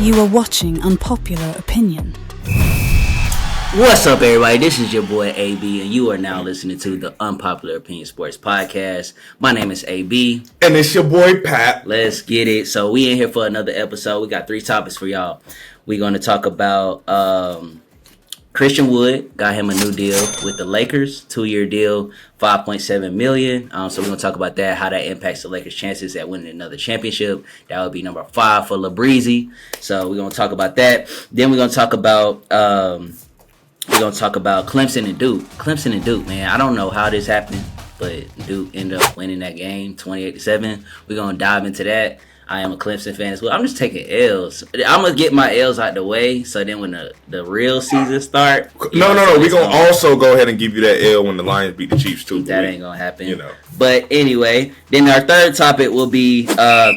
You are watching Unpopular Opinion. What's up, everybody? This is your boy AB, and you are now listening to the Unpopular Opinion Sports Podcast. My name is AB. And it's your boy Pap. Let's get it. So we in here for another episode. We got 3 topics for y'all. We're going to talk about Christian Wood. Got him a new deal with the Lakers. 2-year deal, $5.7 million. So we're going to talk about that, how that impacts the Lakers' chances at winning another championship. That would be number 5 for LeBreezy. So we're going to talk about that. Then we're going to talk about... Clemson and Duke. Clemson and Duke, man. I don't know how this happened, but Duke ended up winning that game 28-7. We're going to dive into that. I am a Clemson fan as well. I'm just taking L's. I'm going to get my L's out the way, so then when the real season start... No. We're going to also go ahead and give you that L when the Lions beat the Chiefs, too. That ain't going to happen. But anyway, then our third topic will be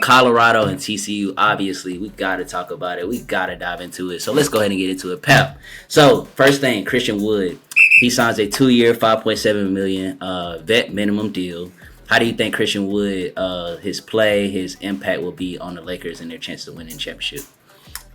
Colorado and TCU. Obviously, we got to talk about it. We got to dive into it. So let's go ahead and get into it. Pep. So, first thing, Christian Wood. He signs a 2-year, $5.7 million vet minimum deal. How do you think Christian Wood, his play, his impact will be on the Lakers and their chance of winning the championship?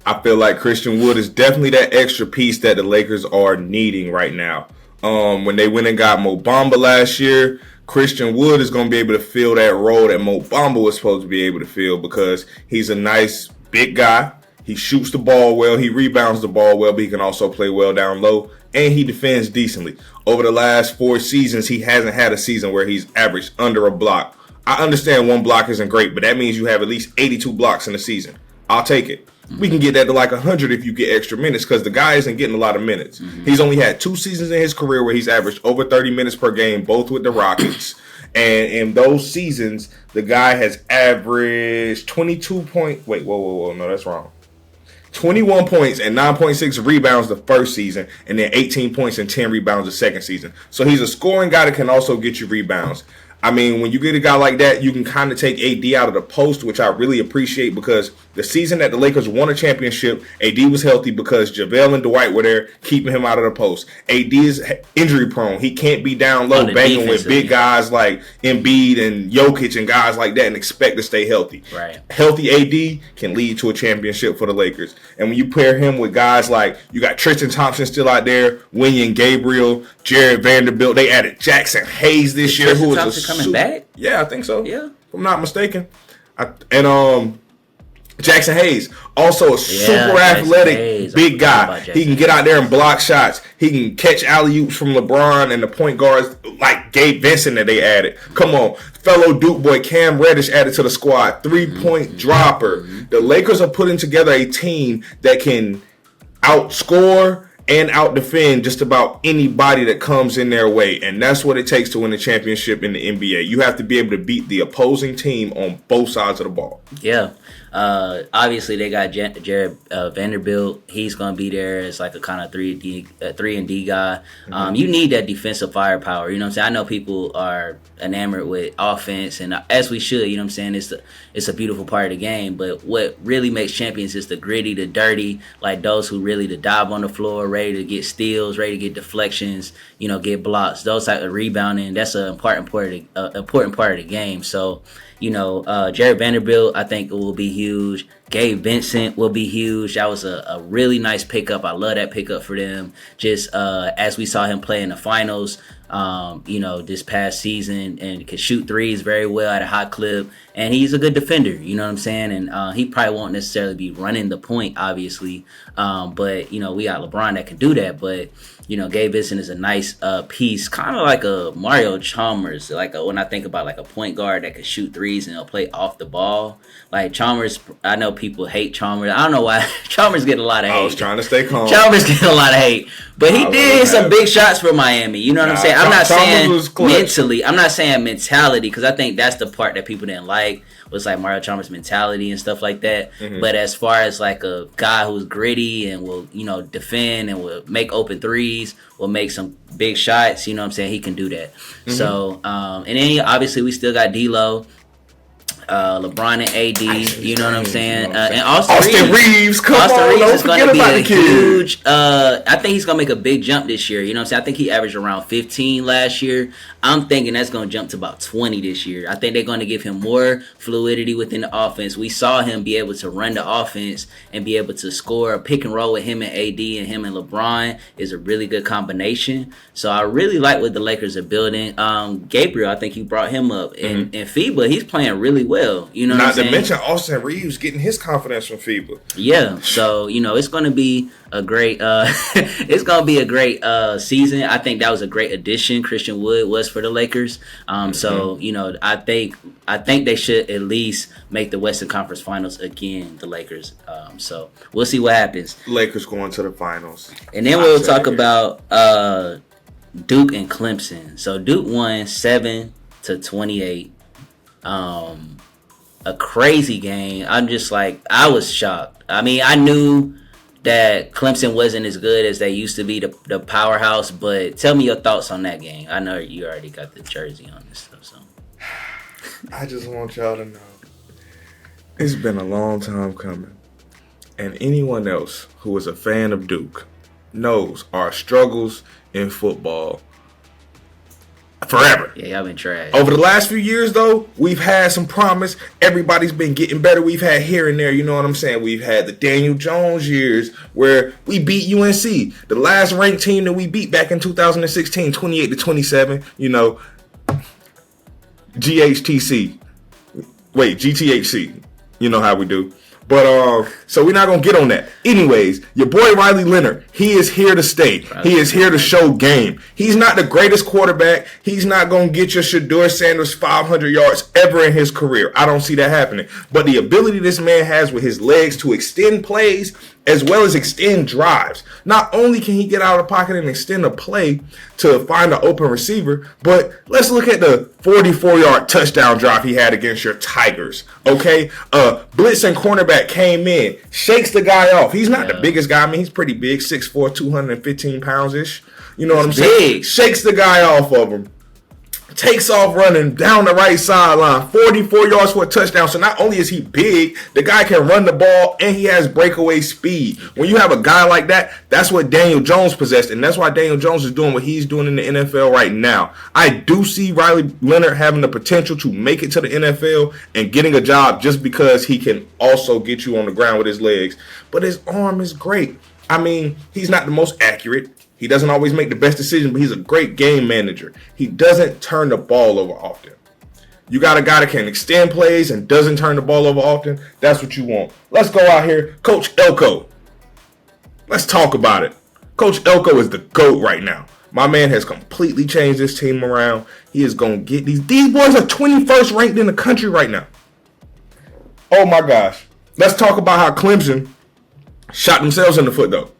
I feel like Christian Wood is definitely that extra piece that the Lakers are needing right now. When they went and got Mo Bamba last year, Christian Wood is going to be able to fill that role that Mo Bamba was supposed to be able to fill because he's a nice big guy. He shoots the ball well. He rebounds the ball well, but he can also play well down low. And he defends decently. Over the last 4 seasons, he hasn't had a season where he's averaged under a block. I understand 1 block isn't great, but that means you have at least 82 blocks in a season. I'll take it. We can get that to like 100 if you get extra minutes because the guy isn't getting a lot of minutes. Mm-hmm. He's only had 2 seasons in his career where he's averaged over 30 minutes per game, both with the Rockets. And in those seasons, the guy has averaged 22 points. Wait, whoa. No, that's wrong. 21 points and 9.6 rebounds the first season, and then 18 points and 10 rebounds the second season. So he's a scoring guy that can also get you rebounds. I mean, when you get a guy like that, you can kind of take AD out of the post, which I really appreciate because the season that the Lakers won a championship, AD was healthy because JaVale and Dwight were there keeping him out of the post. AD is injury prone. He can't be down low banging with big guys like Embiid and Jokic and guys like that and expect to stay healthy. Right. Healthy AD can lead to a championship for the Lakers. And when you pair him with guys like, you got Tristan Thompson still out there, Wenyen Gabriel, Jared Vanderbilt. They added Jackson Hayes this year, who was coming back? Yeah, I think so. Yeah. If I'm not mistaken. Jackson Hayes, also a super athletic big guy. He can get out there and block shots. He can catch alley-oops from LeBron and the point guards like Gabe Vincent that they added. Come on. Fellow Duke boy Cam Reddish added to the squad. 3-point dropper. The Lakers are putting together a team that can outscore and out-defend just about anybody that comes in their way. And that's what it takes to win a championship in the NBA. You have to be able to beat the opposing team on both sides of the ball. Yeah. Obviously, they got Jared Vanderbilt. He's going to be there as like a kind of 3-and-D guy. You need that defensive firepower. You know what I'm saying? I know people are enamored with offense, and as we should. You know what I'm saying? It's a beautiful part of the game. But what really makes champions is the gritty, the dirty, like those who really to dive on the floor, ready to get steals, ready to get deflections, get blocks. Those type of rebounding. That's an important part of the game. So, Jared Vanderbilt, I think it will be huge. Gabe Vincent will be huge. That was a really nice pickup. I love that pickup for them. Just as we saw him play in the finals, this past season, and could shoot threes very well at a high clip. And he's a good defender, you know what I'm saying? And he probably won't necessarily be running the point, obviously. But we got LeBron that can do that. But, Gabe Vincent is a nice piece, kind of like a Mario Chalmers. When I think about like a point guard that could shoot threes and he'll play off the ball. Like Chalmers, I know people hate Chalmers. I don't know why. Chalmers get a lot of hate. I was trying to stay calm. Chalmers get a lot of hate. But he did some big shots for Miami. You know what I'm saying? I'm not saying mentally. I'm not saying mentality, because I think that's the part that people didn't like, was like Mario Chalmers' mentality and stuff like that. Mm-hmm. But as far as like a guy who's gritty and will, defend and will make open threes, will make some big shots, you know what I'm saying? He can do that. Mm-hmm. So, and then obviously we still got D'Lo. LeBron and AD. You know what I'm saying? And Austin Reeves. Come Austin on, Reeves is don't going to forget be about a the kid. huge. I think he's going to make a big jump this year. You know what I'm saying? I think he averaged around 15 last year. I'm thinking that's going to jump to about 20 this year. I think they're going to give him more fluidity within the offense. We saw him be able to run the offense and be able to score. A pick and roll with him and AD and him and LeBron is a really good combination. So I really like what the Lakers are building. Gabriel, I think you brought him up. And FIBA, he's playing really well. You know what I'm saying? Not to mention Austin Reeves getting his confidence from FIBA. Yeah, so it's going to be a great it's going to be a great season. I think that was a great addition Christian Wood was for the Lakers. So, I think they should at least make the Western Conference Finals again, the Lakers. So, we'll see what happens. Lakers going to the finals. And then we'll talk about Duke and Clemson. So, Duke won 7-28. A crazy game. I'm just like, I was shocked. I mean, I knew that Clemson wasn't as good as they used to be, the powerhouse, but tell me your thoughts on that game. I know you already got the jersey on this stuff, so. I just want y'all to know, it's been a long time coming, and anyone else who is a fan of Duke knows our struggles in football forever. Yeah, y'all been trash. Over the last few years, though, we've had some promise. Everybody's been getting better. We've had here and there, you know what I'm saying? We've had the Daniel Jones years where we beat UNC. The last ranked team that we beat back in 2016, 28-27, GHTC. Wait, GTHC. You know how we do. But, so we're not going to get on that. Anyways, your boy Riley Leonard, he is here to stay. He is here to show game. He's not the greatest quarterback. He's not going to get your Shedeur Sanders 500 yards ever in his career. I don't see that happening. But the ability this man has with his legs to extend plays as well as extend drives. Not only can he get out of the pocket and extend a play to find an open receiver, but let's look at the 44-yard touchdown drive he had against your Tigers. Okay? Blitz and cornerback came in, shakes the guy off. He's not the biggest guy. I mean, he's pretty big, 6'4", 215 pounds-ish. You know what I'm saying? Shakes the guy off of him. Takes off running down the right sideline, 44 yards for a touchdown. So not only is he big, the guy can run the ball, and he has breakaway speed. When you have a guy like that, that's what Daniel Jones possessed, and that's why Daniel Jones is doing what he's doing in the NFL right now. I do see Riley Leonard having the potential to make it to the NFL and getting a job just because he can also get you on the ground with his legs. But his arm is great. I mean, he's not the most accurate. He doesn't always make the best decision, but he's a great game manager. He doesn't turn the ball over often. You got a guy that can extend plays and doesn't turn the ball over often. That's what you want. Let's go out here. Coach Elko. Let's talk about it. Coach Elko is the GOAT right now. My man has completely changed this team around. He is going to get these boys are 21st ranked in the country right now. Oh my gosh. Let's talk about how Clemson shot themselves in the foot though.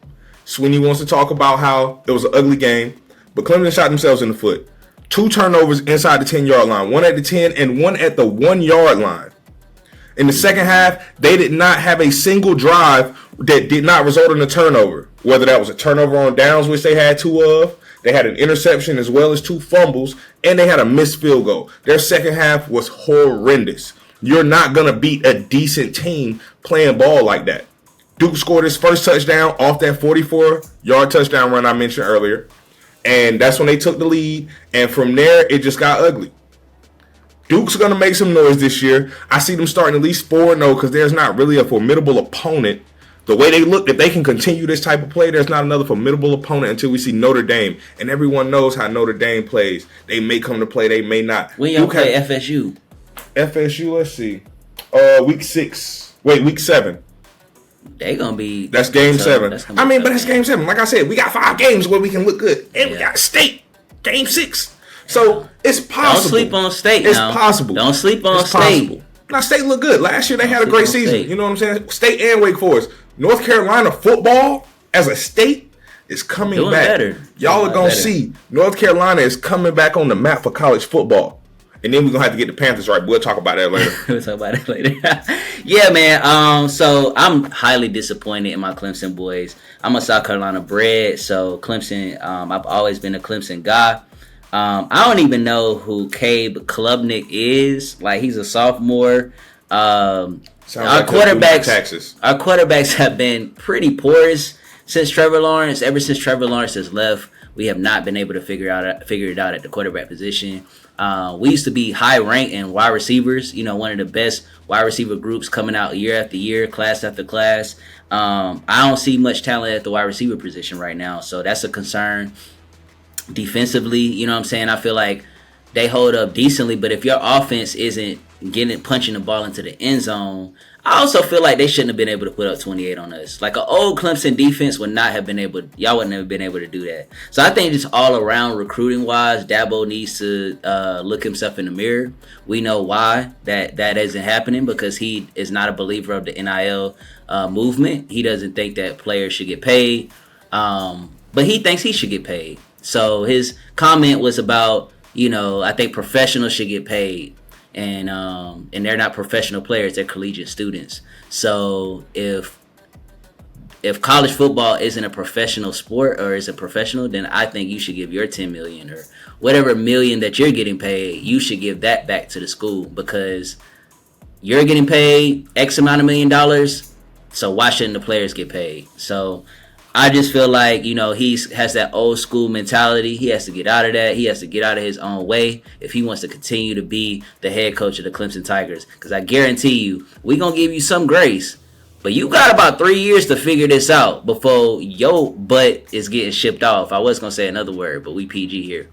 Sweeney wants to talk about how it was an ugly game, but Clemson shot themselves in the foot. 2 turnovers inside the 10-yard line, one at the 10 and one at the 1-yard line. In the second half, they did not have a single drive that did not result in a turnover, whether that was a turnover on downs, which they had 2 of, they had an interception as well as 2 fumbles, and they had a missed field goal. Their second half was horrendous. You're not going to beat a decent team playing ball like that. Duke scored his first touchdown off that 44-yard touchdown run I mentioned earlier. And that's when they took the lead. And from there, it just got ugly. Duke's going to make some noise this year. I see them starting at least 4-0 because there's not really a formidable opponent. The way they look, if they can continue this type of play, there's not another formidable opponent until we see Notre Dame. And everyone knows how Notre Dame plays. They may come to play, they may not. When y'all play FSU? FSU, let's see. Week 7. They gonna be. That's game 7. But that's game 7. Like I said, we got 5 games where we can look good, and we got State game 6. So it's possible. Don't sleep on State. It's possible. Don't sleep on State. Possible. Now State look good. Last year they had a great season. State. You know what I'm saying? State and Wake Forest. North Carolina football as a state is coming Doing back. Better. Y'all are gonna see North Carolina is coming back on the map for college football. And then we're going to have to get the Panthers right. We'll talk about that later. Yeah, man. So I'm highly disappointed in my Clemson boys. I'm a South Carolina bred. So Clemson, I've always been a Clemson guy. I don't even know who Cabe Klubnik is. Like, he's a sophomore. Our quarterbacks have been pretty porous since Trevor Lawrence. Ever since Trevor Lawrence has left, we have not been able to figure it out at the quarterback position. We used to be high ranked in wide receivers. You know, one of the best wide receiver groups coming out year after year, class after class. I don't see much talent at the wide receiver position right now, so that's a concern. Defensively, you know what I'm saying? I feel like they hold up decently, but if your offense isn't punching the ball into the end zone, I also feel like they shouldn't have been able to put up 28 on us. Like, an old Clemson defense would not have been able, y'all wouldn't have been able to do that. So I think just all around recruiting wise, Dabo needs to look himself in the mirror. We know why that isn't happening, because he is not a believer of the NIL movement. He doesn't think that players should get paid, but he thinks he should get paid. So his comment was about, you know, I think professionals should get paid. And they're not professional players, they're collegiate students. So if college football isn't a professional sport or is a professional, then I think you should give your $10 million or whatever million that you're getting paid, you should give that back to the school, because you're getting paid X amount of $1 million, so why shouldn't the players get paid? So I just feel like, you know, he has that old school mentality. He has to get out of that. He has to get out of his own way if he wants to continue to be the head coach of the Clemson Tigers. Because I guarantee you, we're going to give you some grace, but you got about 3 years to figure this out before your butt is getting shipped off. I was going to say another word, but we PG here.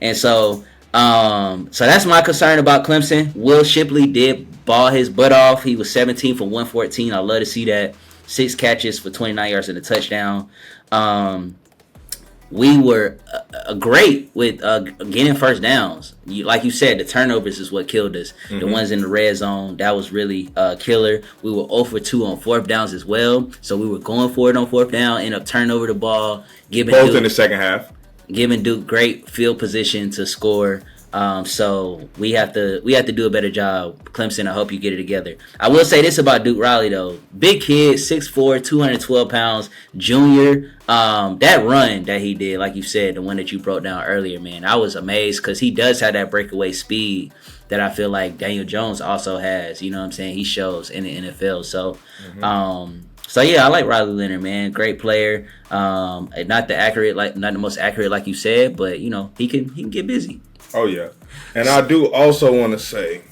And so that's my concern about Clemson. Will Shipley did ball his butt off. He was 17 for 114. I love to see that. 6 catches for 29 yards and a touchdown. We were great with getting first downs. Like you said, the turnovers is what killed us. Mm-hmm. The ones in the red zone, that was really killer. We were 0 for 2 on fourth downs as well. So we were going for it on fourth down, end up turning over the ball. Both in the second half. Giving Duke great field position to score. So we have to do a better job. Clemson, I hope you get it together. I will say this about Duke Riley, though. Big kid, 6'4", 212 pounds, junior. That run that he did, like you said, the one that you broke down earlier, man, I was amazed, because he does have that breakaway speed that I feel like Daniel Jones also has. You know what I'm saying? He shows in the NFL. So, So yeah, I like Riley Leonard, man. Great player. Not the most accurate, like you said, but you know, he can get busy. Oh, yeah. And I do also want to say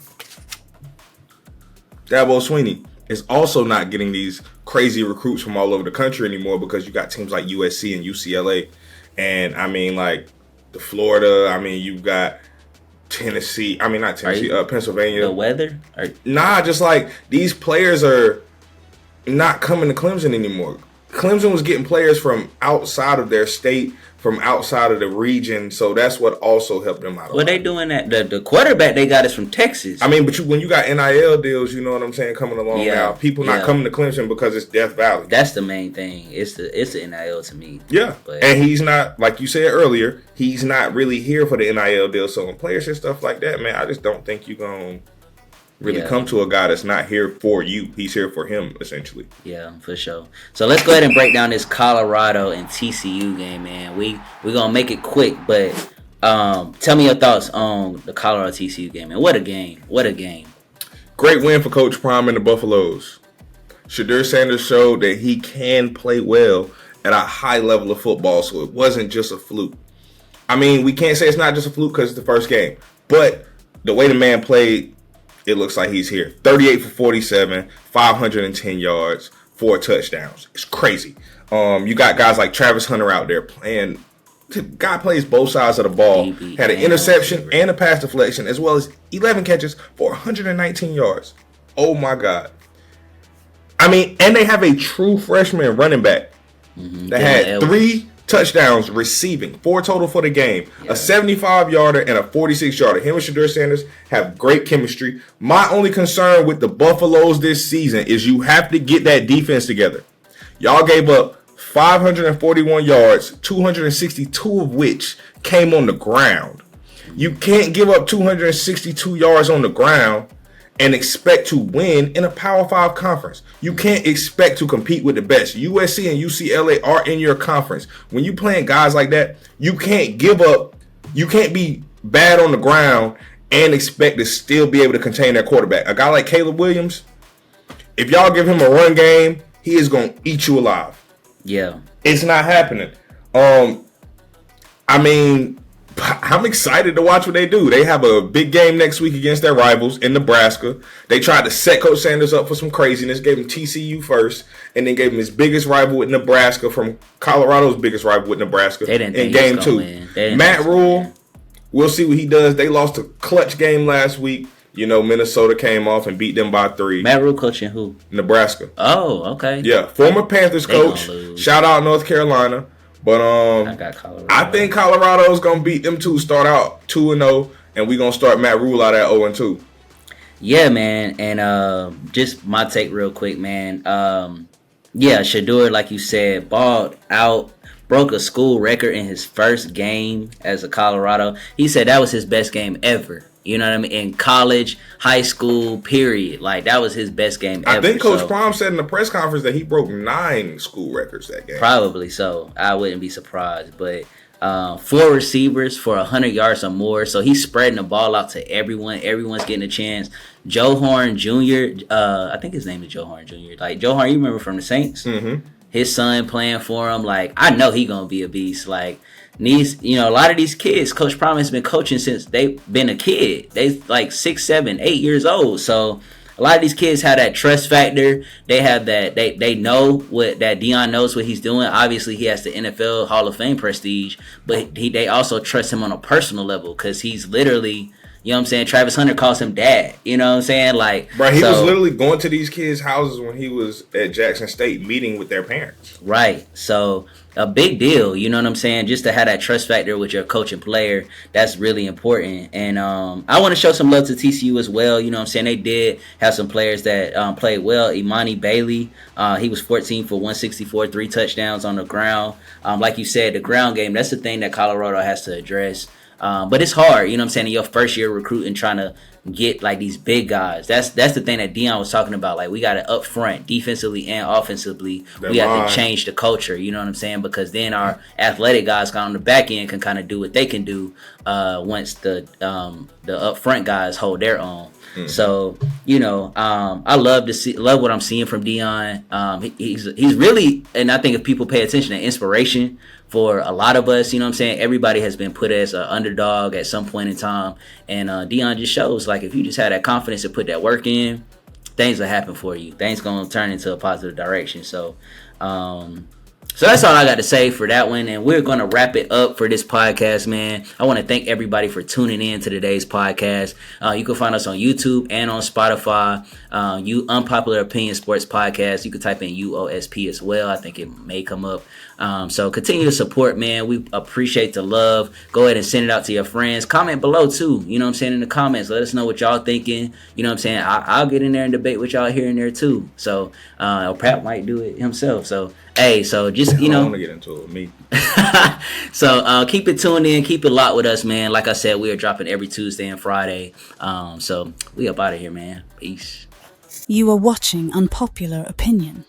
Dabo Swinney is also not getting these crazy recruits from all over the country anymore, because you got teams like USC and UCLA. And, I mean, like, the Florida. I mean, you've got Tennessee. I mean, not Tennessee, Pennsylvania. The weather? Nah, just like these players are not coming to Clemson anymore. Clemson was getting players from outside of their state, from outside of the region, so that's what also helped them out. Well, they doing that. The quarterback they got is from Texas. I mean, but when you got NIL deals, you know what I'm saying, coming along now. People not coming to Clemson because it's Death Valley. That's the main thing. It's the NIL to me. Yeah, and he's not, like you said earlier, he's not really here for the NIL deal. So when players and stuff like that, man, I just don't think you're gonna really come to a guy that's not here for you. He's here for him, essentially. Yeah, for sure. So let's go ahead and break down this Colorado and TCU game, man. We're going to make it quick, but tell me your thoughts on the Colorado TCU game, man. What a game. What a game. Great win for Coach Prime and the Buffaloes. Shedeur Sanders showed that he can play well at a high level of football, so it wasn't just a fluke. I mean, we can't say it's not just a fluke because it's the first game, but the way the man played, it looks like he's here. 38 for 47, 510 yards, 4 touchdowns. It's crazy. You got guys like Travis Hunter out there playing. The guy plays both sides of the ball. Had an interception and a pass deflection, as well as 11 catches for 119 yards. Oh, my God. I mean, and they have a true freshman running back that had 3 touchdowns receiving, 4 total for the game, a 75-yarder and a 46-yarder. Him and Shedeur Sanders have great chemistry. My only concern with the Buffaloes this season is you have to get that defense together. Y'all gave up 541 yards, 262 of which came on the ground. You can't give up 262 yards on the ground and expect to win in a Power 5 conference. You can't expect to compete with the best. USC and UCLA are in your conference. When you playing guys like that, you can't give up You can't be bad on the ground and expect to still be able to contain that quarterback. A guy like Caleb Williams, if y'all give him a run game, he is going to eat you alive. Yeah. It's not happening. I mean, I'm excited to watch what they do. They have a big game next week against their rivals in Nebraska. They tried to set Coach Sanders up for some craziness, gave him TCU first, and then gave him his biggest rival with Nebraska from Colorado's biggest rival with Nebraska in game 2. Matt Rule, we'll see what he does. They lost a clutch game last week. You know, Minnesota came off and beat them by 3. Matt Rule coaching who? Nebraska. Oh, okay. Yeah, former Panthers coach. Shout out North Carolina. But I think Colorado's going to beat them too. Start out 2-0, and we're going to start Matt Rule out at 0-2. Yeah, man. And just my take real quick, man. Yeah, Shedeur, like you said, balled out. Broke a school record in his first game as a Colorado. He said that was his best game ever. You know what I mean? In college, high school, period. Like, that was his best game ever. I think Coach Prime said in the press conference that he broke 9 school records that game. Probably so. I wouldn't be surprised. But 4 receivers for 100 yards or more. So he's spreading the ball out to everyone. Everyone's getting a chance. Joe Horn Jr., I think his name is Joe Horn Jr. Like, Joe Horn, you remember from the Saints? Mm-hmm. His son playing for him. Like, I know he going to be a beast. Like, these, you know, a lot of these kids, Coach Prime has been coaching since they've been a kid. They like 6, 7, 8 years old. So a lot of these kids have that trust factor. They have that. They know what that Deion knows what he's doing. Obviously, he has the NFL Hall of Fame prestige, but they also trust him on a personal level because he's literally. You know what I'm saying? Travis Hunter calls him dad. You know what I'm saying? Like, right, he was literally going to these kids' houses when he was at Jackson State meeting with their parents. Right. So a big deal. You know what I'm saying? Just to have that trust factor with your coach and player, that's really important. And I want to show some love to TCU as well. You know what I'm saying? They did have some players that played well. Imani Bailey, he was 14 for 164, 3 touchdowns on the ground. Like you said, the ground game, that's the thing that Colorado has to address. But it's hard, you know what I'm saying, in your first year recruiting, trying to get like these big guys. That's the thing that Deion was talking about. Like, we got to up front, defensively and offensively, we have to change the culture, you know what I'm saying? Because then our athletic guys on the back end can kind of do what they can do once the up front guys hold their own. Mm-hmm. So, you know, I love what I'm seeing from Deion. He's really, and I think if people pay attention, an inspiration for a lot of us. You know what I'm saying? Everybody has been put as an underdog at some point in time, and Deion just shows, like, if you just have that confidence and put that work in, things will happen for you. Things gonna turn into a positive direction. So that's all I got to say for that one, and we're going to wrap it up for this podcast, man. I want to thank everybody for tuning in to today's podcast. You can find us on YouTube and on Spotify. Unpopular Opinion Sports Podcast. You can type in UOSP as well. I think it may come up. So continue to support, man. We appreciate the love. Go ahead and send it out to your friends. Comment below, too. You know what I'm saying? In the comments, let us know what y'all thinking. You know what I'm saying? I'll get in there and debate with y'all here and there, too. So Pap might do it himself. So, hey, so just, you know. I want to get into it with me. So keep it tuned in. Keep it locked with us, man. Like I said, we are dropping every Tuesday and Friday. So we up out of here, man. Peace. You are watching Unpopular Opinion.